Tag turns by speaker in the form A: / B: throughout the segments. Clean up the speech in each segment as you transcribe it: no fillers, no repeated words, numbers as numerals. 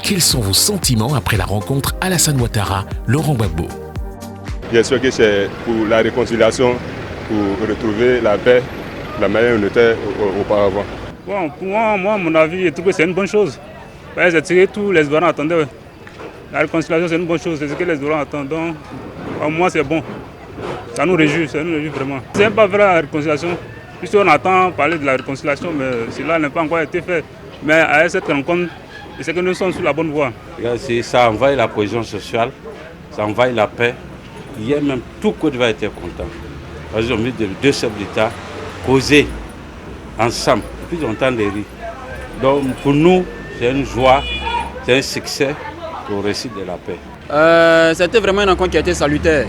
A: Quels sont vos sentiments après la rencontre Alassane Ouattara, Laurent Gbagbo?
B: J'espère que c'est pour la réconciliation, pour retrouver la paix, la manière dont on était auparavant.
C: Bon, pour moi, à mon avis, je trouve que c'est une bonne chose. C'est ce que tous les Ivoiriens attendaient. La réconciliation, c'est une bonne chose, c'est ce que les Ivoiriens attendent. Donc, pour moi, c'est bon. Ça nous réjouit vraiment. C'est pas vrai la réconciliation, puisqu'on attend parler de la réconciliation, mais cela n'a pas encore été fait. Mais à cette rencontre, c'est que nous sommes sur la bonne voie.
D: Ça envahit la cohésion sociale, ça envahit la paix. Hier même, tout Côte d'Ivoire était content. Parce qu'ils ont mis deux chefs d'État causer ensemble, depuis longtemps des rires. Donc pour nous, c'est une joie, c'est un succès pour le récit de la paix.
E: C'était vraiment une rencontre qui a été salutaire.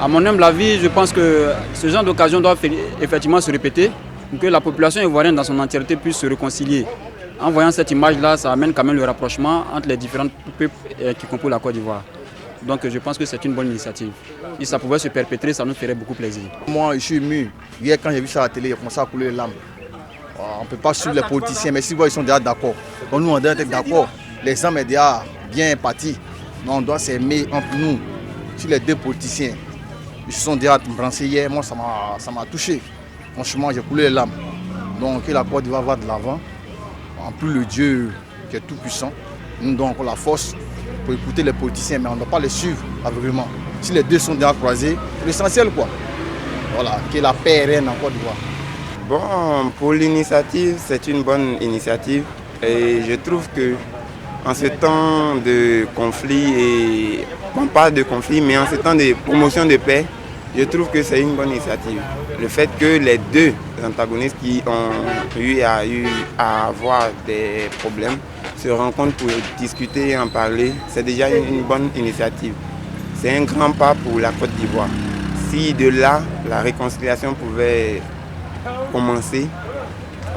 E: À mon humble avis, je pense que ce genre d'occasion doit effectivement se répéter pour que la population ivoirienne dans son entièreté puisse se réconcilier. En voyant cette image-là, ça amène quand même le rapprochement entre les différents peuples qui composent la Côte d'Ivoire. Donc je pense que c'est une bonne initiative. Si ça pouvait se perpétrer, ça nous ferait beaucoup plaisir.
F: Moi, je suis ému. Hier, quand j'ai vu ça à la télé, il a commencé à couler les larmes. On ne peut pas suivre les politiciens, mais si ils sont déjà d'accord. Donc nous, on doit être d'accord. Les hommes sont déjà bien partis. On doit s'aimer entre nous. Si les deux politiciens ils se sont déjà branchés hier, moi, ça m'a touché. Franchement, j'ai coulé les larmes. Donc que la Côte d'Ivoire va de l'avant. En plus, le Dieu qui est tout puissant, nous donne encore la force pour écouter les politiciens, mais on ne doit pas les suivre aveuglément. Si les deux sont déjà croisés, c'est l'essentiel quoi. Voilà, que la paix règne en Côte d'Ivoire.
G: Bon, pour l'initiative, c'est une bonne initiative et je trouve que en ce temps de conflit et bon, pas de conflit, mais en ce temps de promotion de paix, je trouve que c'est une bonne initiative. Le fait que les deux antagonistes qui ont eu à avoir des problèmes se rencontrent pour discuter et en parler, c'est déjà une bonne initiative. C'est un grand pas pour la Côte d'Ivoire. Si de là, la réconciliation pouvait commencer,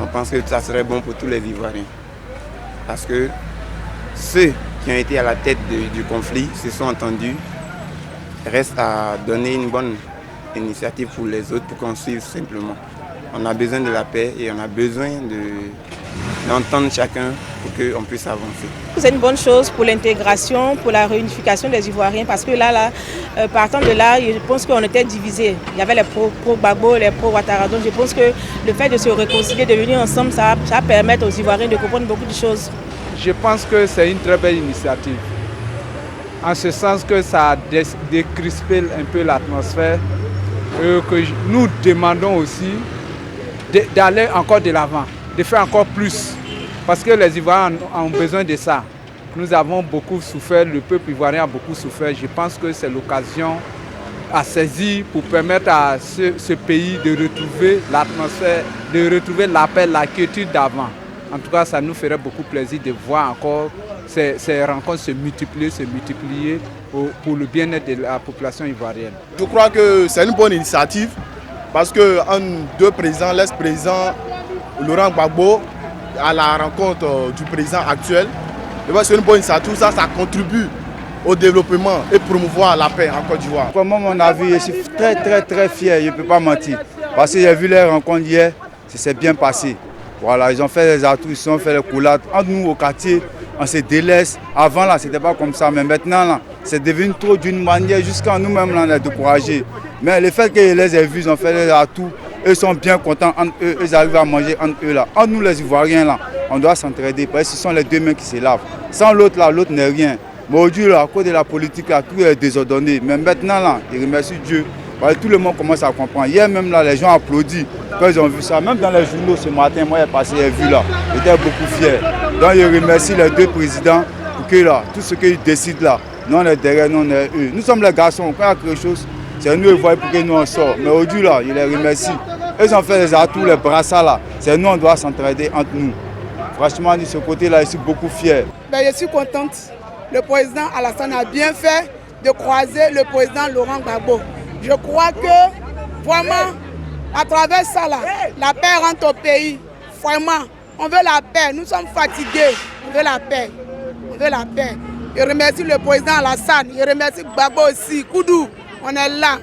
G: on pense que ça serait bon pour tous les Ivoiriens. Parce que ceux qui ont été à la tête du conflit se sont entendus. Reste à donner une bonne initiative pour les autres pour qu'on suive simplement. On a besoin de la paix et on a besoin d'entendre chacun pour qu'on puisse avancer.
H: C'est une bonne chose pour l'intégration, pour la réunification des Ivoiriens parce que là, partant de là, je pense qu'on était divisés. Il y avait les pro-Gbagbo, les pro-Ouattara. Donc je pense que le fait de se réconcilier, de venir ensemble, ça va permettre aux Ivoiriens de comprendre beaucoup de choses.
I: Je pense que c'est une très belle initiative. En ce sens que ça a décrispé un peu l'atmosphère et que nous demandons aussi d'aller encore de l'avant, de faire encore plus. Parce que les Ivoiriens ont besoin de ça. Nous avons beaucoup souffert, le peuple ivoirien a beaucoup souffert. Je pense que c'est l'occasion à saisir pour permettre à ce pays de retrouver l'atmosphère, de retrouver la paix, la quiétude d'avant. En tout cas, ça nous ferait beaucoup plaisir de voir encore ces rencontres se multiplier pour le bien-être de la population ivoirienne.
F: Je crois que c'est une bonne initiative parce que deux présidents, l'ex-président Laurent Gbagbo, à la rencontre du président actuel, c'est une bonne initiative, ça contribue au développement et promouvoir la paix en Côte d'Ivoire.
J: Pour moi, mon avis, je suis très fier, je ne peux pas mentir. Parce que j'ai vu les rencontres hier, ça s'est bien passé. Voilà, ils ont fait les atouts, ils ont fait les coulades. Entre nous, au quartier, on se délaisse. Avant, là, ce n'était pas comme ça. Mais maintenant, là, c'est devenu trop d'une manière jusqu'à nous-mêmes, là, on est découragés. Mais le fait qu'ils les aient vus, ils ont fait les atouts, eux sont bien contents entre eux, ils arrivent à manger entre eux, là. Entre nous, les Ivoiriens, là, on doit s'entraider. Parce que ce sont les deux mains qui se lavent. Sans l'autre, là, l'autre n'est rien. Mais aujourd'hui, là, à cause de la politique, là, tout est désordonné. Mais maintenant, là, je remercie Dieu. Parce que tout le monde commence à comprendre. Hier même, là, les gens applaudissent quand ils ont vu ça. Même dans les journaux ce matin, moi, j'ai passé, j'ai vu là. J'étais beaucoup fier. Donc, je remercie les deux présidents pour que là, tout ce qu'ils décident là, nous on est derrière, nous on est eux. Nous sommes les garçons, quand il y a quelque chose, c'est nous, ils voient pour que nous on sort. Mais aujourd'hui, là, je les remercie. Ils ont fait les atouts, les brassards là. C'est nous, on doit s'entraider entre nous. Franchement, de ce côté-là, je suis beaucoup fier.
K: Je suis contente. Le président Alassane a bien fait de croiser le président Laurent Gbagbo. Je crois que, vraiment, à travers ça, là, la paix rentre au pays. Vraiment, on veut la paix. Nous sommes fatigués. On veut la paix. On veut la paix. Je remercie le président Alassane. Je remercie Gbagbo aussi. Koudou, on est là.